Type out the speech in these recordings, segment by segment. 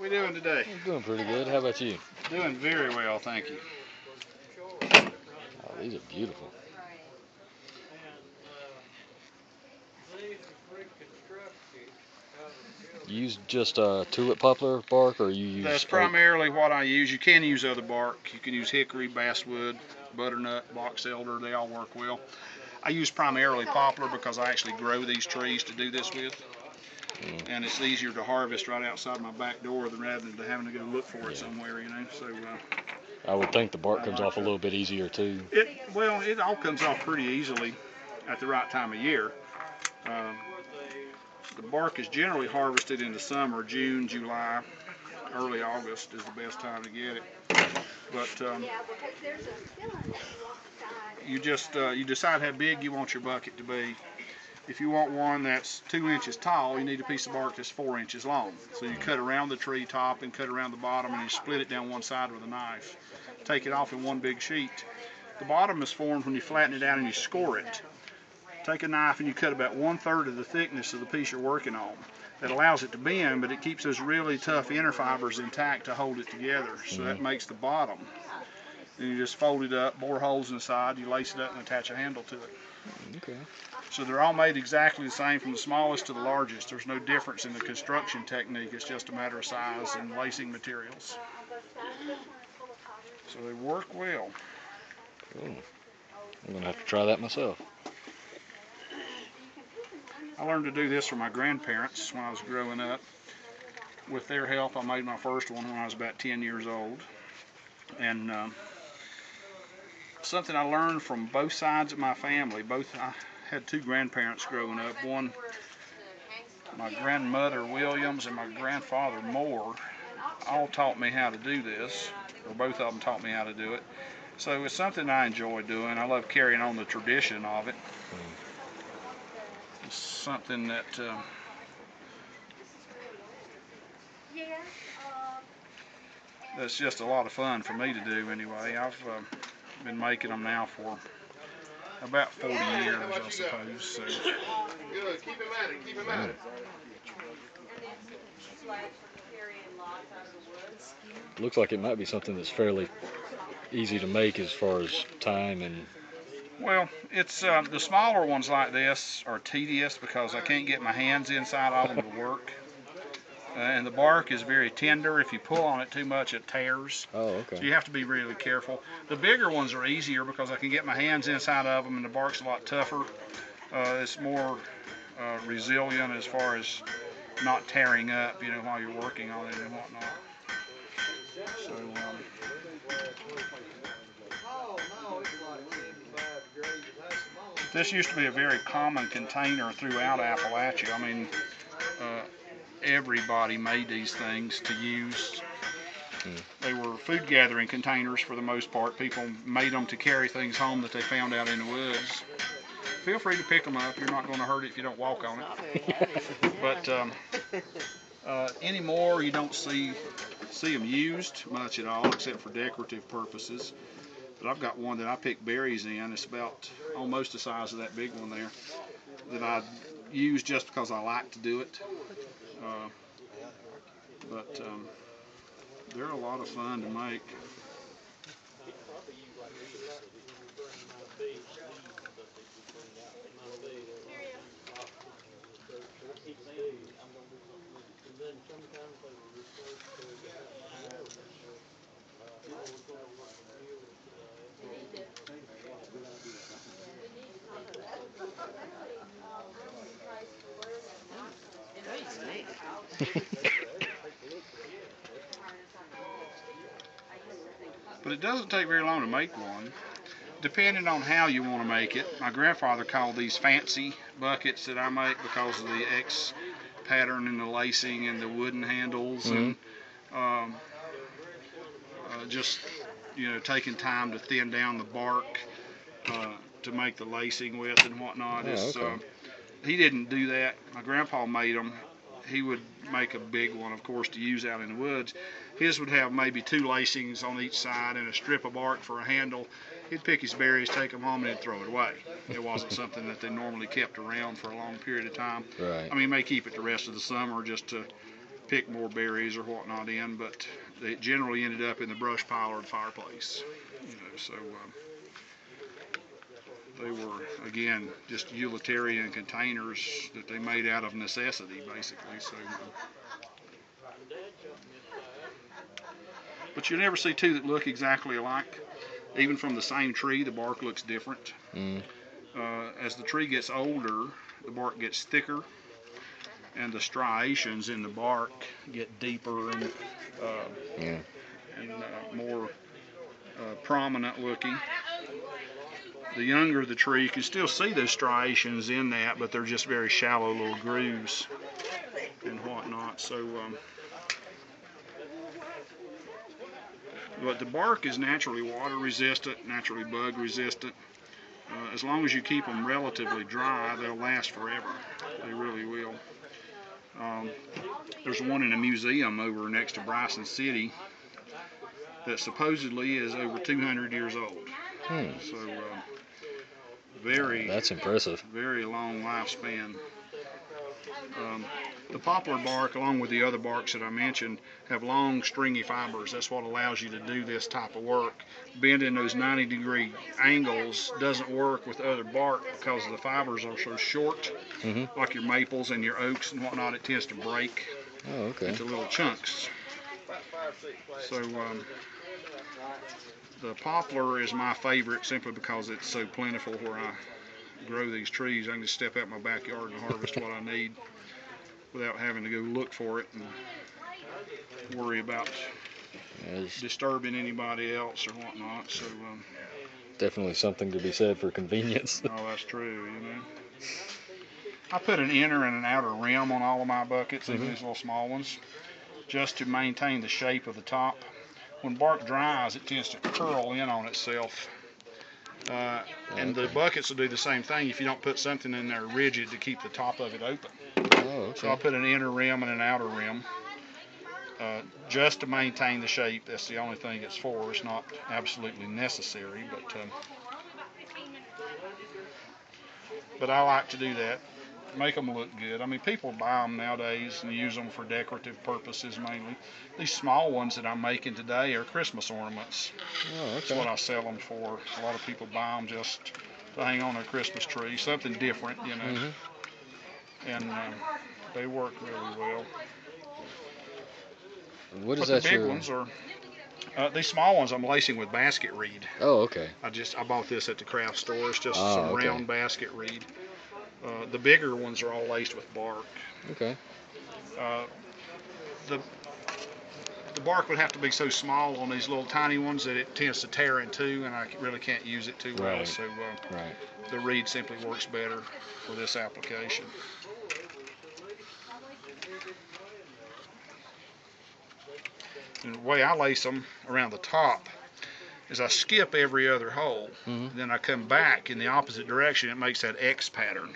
we doing today? I'm doing pretty good. How about you? Doing very well, thank you. Oh, these are beautiful. You use just tulip poplar bark, or you use? That's primarily what I use. You can use other bark. You can use hickory, basswood, butternut, box elder. They all work well. I use primarily poplar because I actually grow these trees to do this with. And it's easier to harvest right outside my back door rather than having to go look for it somewhere, you know. So I would think the bark comes off a little bit easier too. It all comes off pretty easily at the right time of year. The bark is generally harvested in the summer, June, July, early August is the best time to get it. But you decide how big you want your bucket to be. If you want one that's 2 inches tall, you need a piece of bark that's 4 inches long. So you cut around the tree top and cut around the bottom, and you split it down one side with a knife. Take it off in one big sheet. The bottom is formed when you flatten it out and you score it. Take a knife and you cut about 1/3 of the thickness of the piece you're working on. That allows it to bend, but it keeps those really tough inner fibers intact to hold it together. So that makes the bottom. And you just fold it up, bore holes in the side, you lace it up and attach a handle to it. Okay. So they're all made exactly the same from the smallest to the largest. There's no difference in the construction technique. It's just a matter of size and lacing materials. So they work well. Cool. I'm gonna have to try that myself. I learned to do this from my grandparents when I was growing up. With their help, I made my first one when I was about 10 years old. And something I learned from both sides of my family. I had 2 grandparents growing up. One, my grandmother Williams and my grandfather Moore, all taught me how to do this, or both of them taught me how to do it. So it's something I enjoy doing. I love carrying on the tradition of it. It's something that that's just a lot of fun for me to do anyway. I've been making them now for about 40 years, I suppose. So. Good. Keep him at it. Keep him at it. Looks like it might be something that's fairly easy to make as far as time and. Well, it's the smaller ones like this are tedious because I can't get my hands inside of them to work. And the bark is very tender. If you pull on it too much, it tears. Oh, okay. So you have to be really careful. The bigger ones are easier because I can get my hands inside of them, and the bark's a lot tougher. It's more resilient as far as not tearing up, you know, while you're working on it and whatnot. So. This used to be a very common container throughout Appalachia. I mean, everybody made these things to use. They were food gathering containers for the most part. People made them to carry things home that they found out in the woods. Feel free to pick them up. You're not going to hurt it if you don't walk on it. But anymore, you don't see them used much at all, except for decorative purposes. But I've got one that I pick berries in. It's about almost the size of that big one there, that I use just because I like to do it. But they're a lot of fun to make. But it doesn't take very long to make one, depending on how you want to make it. My grandfather called these fancy buckets that I make because of the X pattern and the lacing and the wooden handles, and just, you know, taking time to thin down the bark to make the lacing with and whatnot. He didn't do that. My grandpa made them. He would make a big one, of course, to use out in the woods. His would have maybe 2 lacings on each side and a strip of bark for a handle. He'd pick his berries, take them home, and then throw it away. It wasn't something that they normally kept around for a long period of time. Right. I mean, he may keep it the rest of the summer just to pick more berries or whatnot in, but they generally ended up in the brush pile or the fireplace. You know, so they were, again, just utilitarian containers that they made out of necessity, basically. So, but you never see two that look exactly alike. Even from the same tree, the bark looks different. As the tree gets older, the bark gets thicker, and the striations in the bark get deeper and more prominent looking. The younger the tree, you can still see those striations in that, but they're just very shallow little grooves and whatnot. So, but the bark is naturally water resistant, naturally bug resistant. As long as you keep them relatively dry, they'll last forever. They really will. There's one in a museum over next to Bryson City that supposedly is over 200 years old. So That's impressive. Very long lifespan. The poplar bark, along with the other barks that I mentioned, have long stringy fibers. That's what allows you to do this type of work. Bending those 90-degree angles doesn't work with other bark because the fibers are so short, like your maples and your oaks and whatnot. It tends to break into little chunks. So the poplar is my favorite simply because it's so plentiful where I grow these trees. I can just step out my backyard and harvest what I need without having to go look for it and worry about disturbing anybody else or whatnot. So definitely something to be said for convenience. Oh, that's true, you know. I put an inner and an outer rim on all of my buckets, even these little small ones, just to maintain the shape of the top. When bark dries, it tends to curl in on itself. And the buckets will do the same thing if you don't put something in there rigid to keep the top of it open. So I'll put an inner rim and an outer rim just to maintain the shape. That's the only thing it's for. It's not absolutely necessary, but I like to do that. Make them look good. I mean, people buy them nowadays and use them for decorative purposes mainly. These small ones that I'm making today are Christmas ornaments. That's what I sell them for. A lot of people buy them just to hang on their Christmas tree, something different, you know. And they work really well. What is but the big ones are these small ones I'm lacing with basket reed. I bought this at the craft store. It's just some round basket reed. The bigger ones are all laced with bark. The bark would have to be so small on these little tiny ones that it tends to tear in two, and I really can't use it too well. So the reed simply works better for this application. And the way I lace them around the top is I skip every other hole. Then I come back in the opposite direction. It makes that X pattern.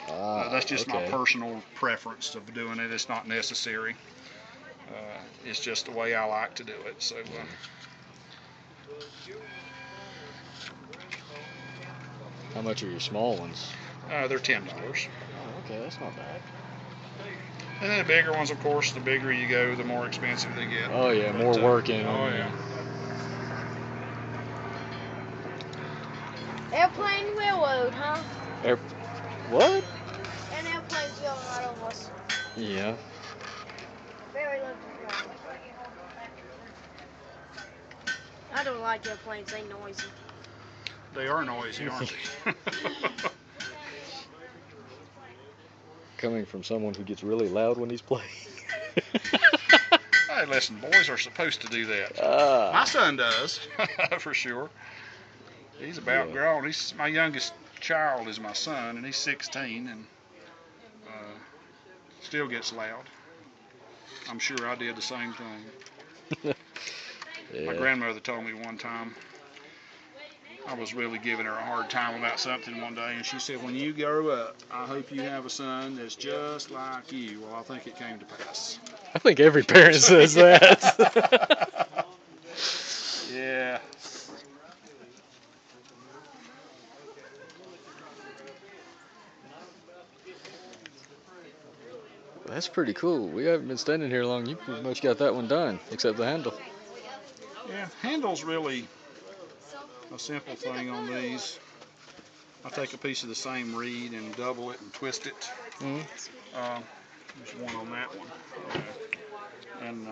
That's just my personal preference of doing it. It's not necessary. It's just the way I like to do it. So. How much are your small ones? They're $10. That's not bad. And then the bigger ones, of course, the bigger you go, the more expensive they get. More work in them. Oh, yeah. Airplane railroad, huh? What? An airplane's going right over us. Yeah. Very low control. I don't like airplanes, they noisy. They are noisy, aren't they? Coming from someone who gets really loud when he's playing. Hey, listen, boys are supposed to do that. My son does, for sure. He's about grown. My youngest child is my son, and he's 16, and still gets loud. I'm sure I did the same thing. My grandmother told me one time, I was really giving her a hard time about something one day, and she said, when you grow up, I hope you have a son that's just like you. Well, I think it came to pass. I think every parent says that. Yeah. That's pretty cool. We haven't been standing here long. You pretty much got that one done, except the handle. Yeah, handle's really a simple thing on these. I take a piece of the same reed and double it and twist it. Mm-hmm. There's one on that one. And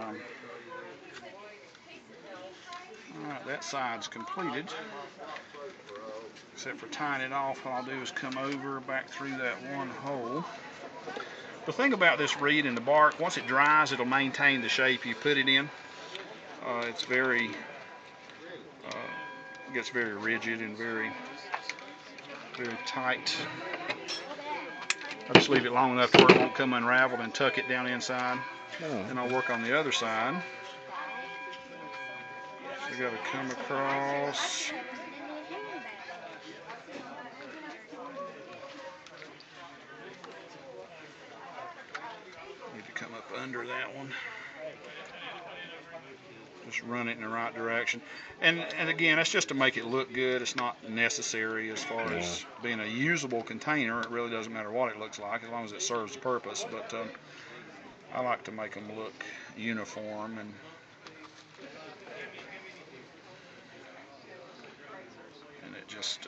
alright, that side's completed. Except for tying it off, what I'll do is come over back through that one hole. The thing about this reed and the bark, once it dries, it'll maintain the shape you put it in. It's very, gets very rigid and very tight. I just leave it long enough to where it won't come unraveled and tuck it down inside. And I'll work on the other side. So you got to come across. Need to come up under that one. Just run it in the right direction. And again, that's just to make it look good. It's not necessary as far as being a usable container. It really doesn't matter what it looks like as long as it serves the purpose. But I like to make them look uniform. And it just...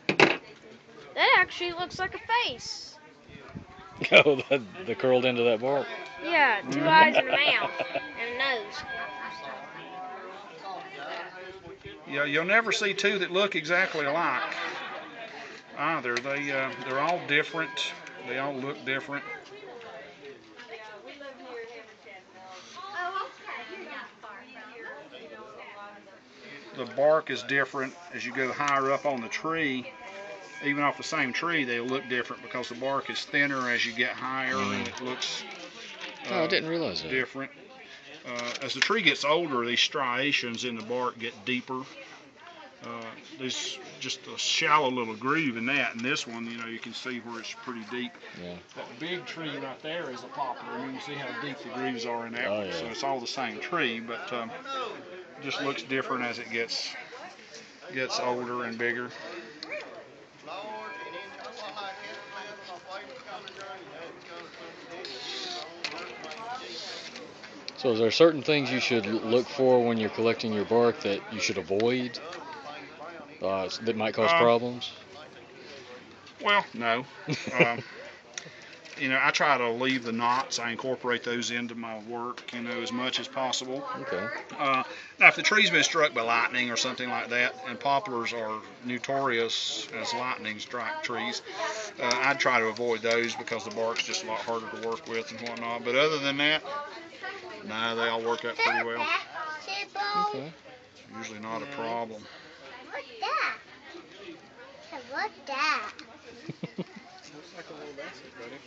That actually looks like a face. Oh, the curled end of that bark? Yeah, 2 eyes and a mouth and a nose. Yeah, you'll never see two that look exactly alike either. They're all different. They all look different. The bark is different as you go higher up on the tree. Even off the same tree, they look different because the bark is thinner as you get higher, and it looks I didn't realize that. different. As the tree gets older, these striations in the bark get deeper. There's just a shallow little groove in that, and this one, you can see where it's pretty deep. Yeah. That big tree right there is a poplar, and you can see how deep the grooves are in that Oh, one. yeah. So it's all the same tree, but just looks different as it gets older and bigger. So is there certain things you should look for when you're collecting your bark that you should avoid that might cause problems? Well, no. I try to leave the knots. I incorporate those into my work, as much as possible. Okay. Now, if the tree's been struck by lightning or something like that, and poplars are notorious as lightning strike trees, I'd try to avoid those because the bark's just a lot harder to work with and whatnot. But other than that, no, they all work out pretty well. Okay. Usually not a problem. What's that? What's that? Looks like a little basket, buddy.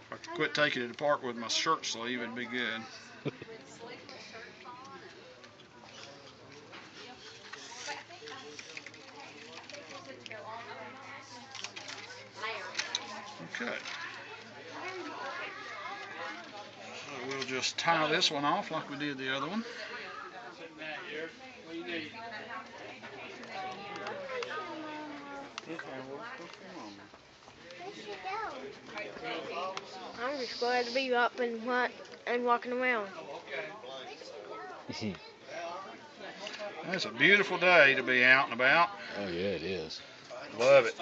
If I could quit taking it apart with my shirt sleeve, it'd be good. Okay. So we'll just tie this one off like we did the other one. I'm just glad to be up and walking around. It's a beautiful day to be out and about. Oh, yeah, it is. Love it.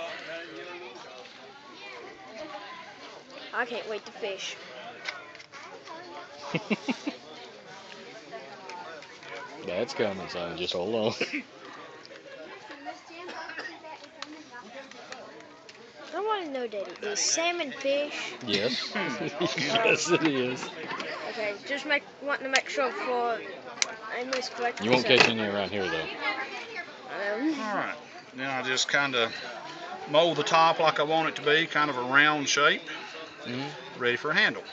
I can't wait to fish. That's coming, son. Just hold on. I want to know, Daddy, is salmon fish? Yes. Yes, it is. Okay, just wanting to make sure before I miscollect. You won't catch any around here, though. All right. Now I just kind of mold the top like I want it to be, kind of a round shape. Ready for a handle.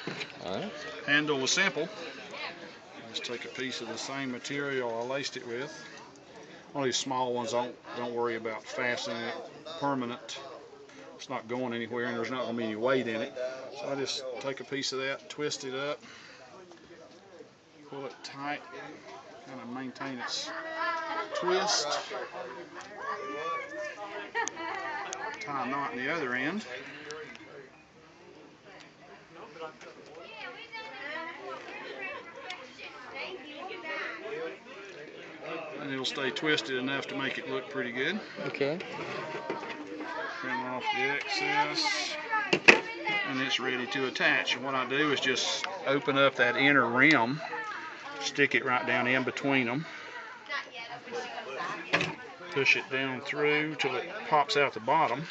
All right. Handle was simple. Just take a piece of the same material I laced it with. One of these small ones, don't worry about fastening it permanent. It's not going anywhere, and there's not going to be any weight in it. So I just take a piece of that, twist it up, pull it tight, kind of maintain its twist. tie a knot in the other end. And it'll stay twisted enough to make it look pretty good. Okay. Trim off the excess. And it's ready to attach. And what I do is just open up that inner rim, stick it right down in between them, push it down through till it pops out the bottom,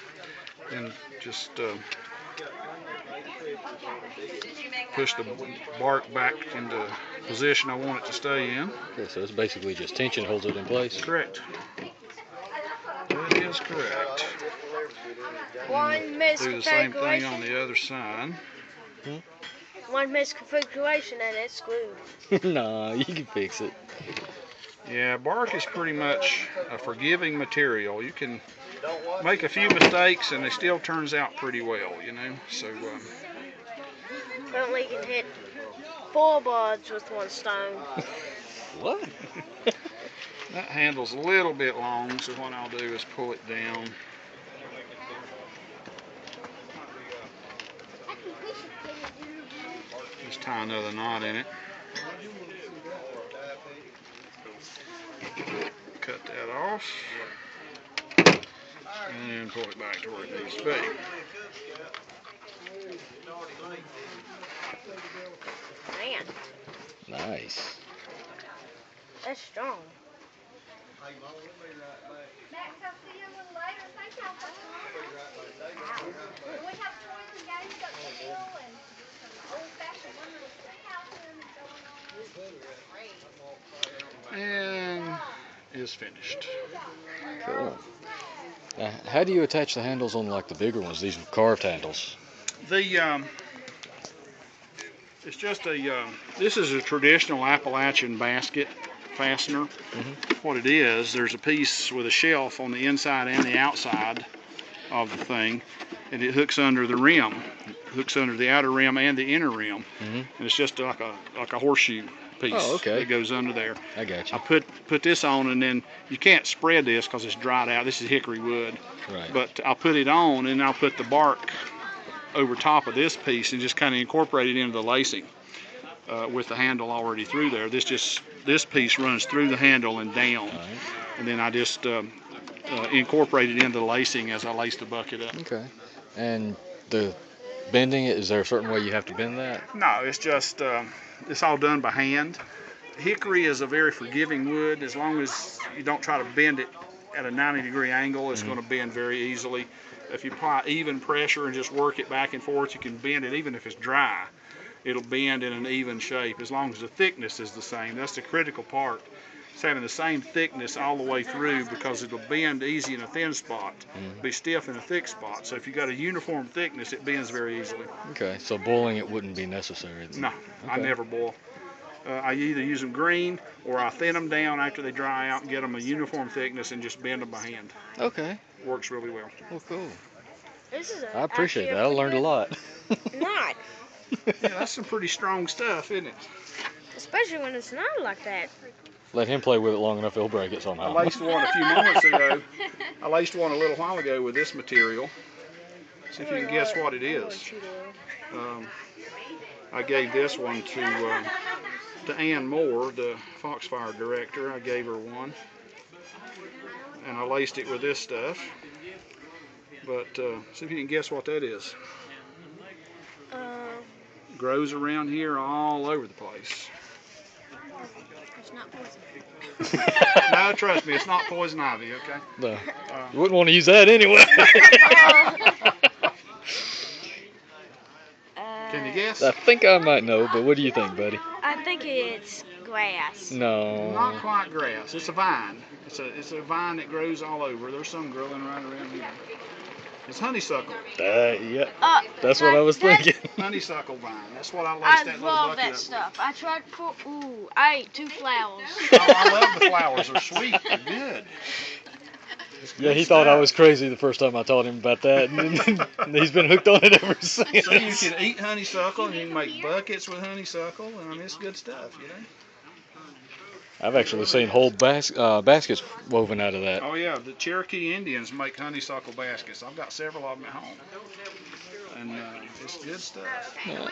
and just push the bark back into position I want it to stay in. Okay, so it's basically just tension holds it in place. Correct. That is correct. One Do the same thing on misconfiguration. the other side. One misconfiguration and it's screwed. Nah, you can fix it. Yeah, bark is pretty much a forgiving material. You can make a few mistakes and it still turns out pretty well, you know. So Apparently you can hit 4 birds with 1 stone. What? that handle's a little bit long, so what I'll do is pull it down. Just tie another knot in it. Cut that off. And then pull it back to where it needs to be. Man, Nice. that's strong. And is finished. Cool. Now, how do you attach the handles on like the bigger ones? These carved handles. The it's just a this is a traditional Appalachian basket fastener. What it is, there's a piece with a shelf on the inside and the outside of the thing, and it hooks under the rim. It hooks under the outer rim and the inner rim, and it's just like a horseshoe piece. Oh, okay. That goes under there. I got you. I put this on, and then you can't spread this because it's dried out. This is hickory wood. Right. But I'll put it on, and I'll put the bark over top of this piece and just kind of incorporate it into the lacing with the handle already through there. This piece runs through the handle and down, Right. and then I just incorporate it into the lacing as I lace the bucket up. Okay. And the bending it, is there a certain way you have to bend that? No, it's just it's all done by hand. Hickory is a very forgiving wood. As long as you don't try to bend it at a 90-degree angle, it's going to bend very easily. If you apply even pressure and just work it back and forth, you can bend it even if it's dry. It'll bend in an even shape as long as the thickness is the same. That's the critical part. It's having the same thickness all the way through, because it'll bend easy in a thin spot, be stiff in a thick spot. So if you got a uniform thickness, it bends very easily. Okay, so boiling it wouldn't be necessary then? No, I never boil. I either use them green or I thin them down after they dry out and get them a uniform thickness and just bend them by hand. Okay. Works really well. Well, cool. This is I appreciate that. I actually learned a lot. Not, Yeah, that's some pretty strong stuff, isn't it? especially when it's not like that. Let him play with it long enough, he'll break it I somehow. laced one a few moments ago. I laced one a little while ago with this material. See if you can guess what it is. I gave this one to Ann Moore, the Foxfire director. I gave her one, and I laced it with this stuff. But see if you can guess what that is. Grows around here all over the place. It's not poison. No, trust me, it's not poison ivy, okay? No. You wouldn't want to use that anyway. Can you guess? I think I might know, but what do you think, buddy? I think it's grass. No. Not quite grass. It's a vine. It's a vine that grows all over. There's some growing right around here. It's honeysuckle. Yeah. That's what I was thinking. Honeysuckle vine. That's what I I laced that little love bucket that up stuff. I tried I ate 2 flowers. with. Oh, I love the flowers. They're sweet. They're good. It's Yeah, good he thought I stuff. was crazy the first time I taught him about that, and he's been hooked on it ever since. So you can eat honeysuckle, and you can make buckets with honeysuckle, and I mean, it's good stuff, you know. I've actually seen whole baskets woven out of that. Oh yeah, the Cherokee Indians make honeysuckle baskets. I've got several of them at home, and it's good stuff. Yeah.